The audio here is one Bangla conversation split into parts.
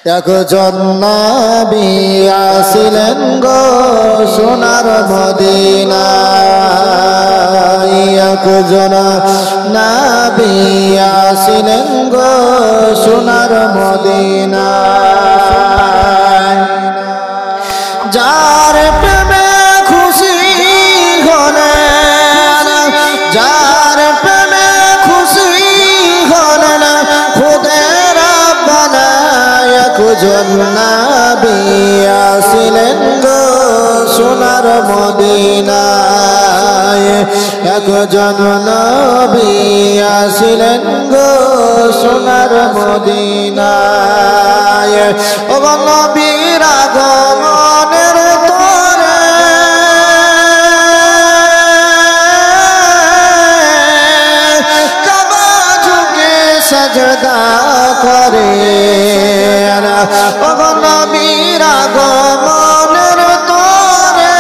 একজন নবী আসিলেন গো সোনার মদিনায়, একজন নবী আসিলেন গো সোনার মদিনায়। যার প্রেমে খুশি হলেন, যার প্রেমে খুশি হলেন খুদে রাব্বানা, একজন নবী আসিলেন গো সোনার মদিনায়, একজন নবী আসিলেন গো সোনার মদিনায়। ও নবীর আগমনের তরে কাবা ঝুঁকে সাজদা করে, ও নবীর আগমনের তরে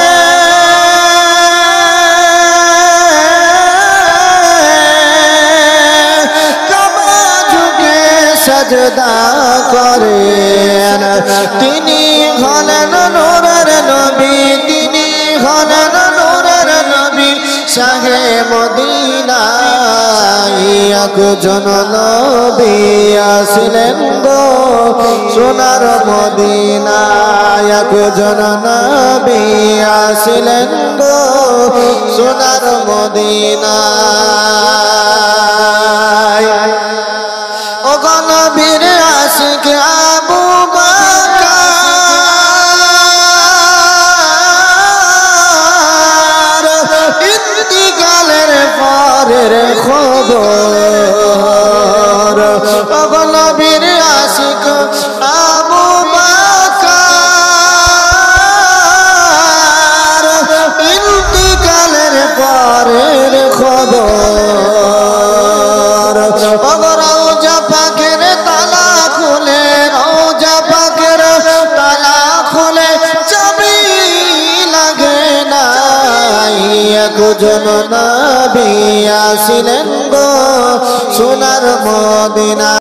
কাবা ঝুঁকে সাজদা করেন। তিনি হলেন নূরের নবী, তিনি হলেন নূরের নবী শাহে মদিনা, একজন নবী আসিলেন গো সোনার মদিনায়, একজন নবী আসিলেন গো সোনার মদিনায়। ও নবীর আশিক আবু বকর ইন্তিকালের পরের খবর, ও নবীর আশিক আবু বকর ইন্তিকালের পরের খবর। রওজা পাকের তালা খুলে, রওজা পাকের তালা খুলে চাবি লাগে না, একজন নবী আসিলেন গো সোনার মদিনা।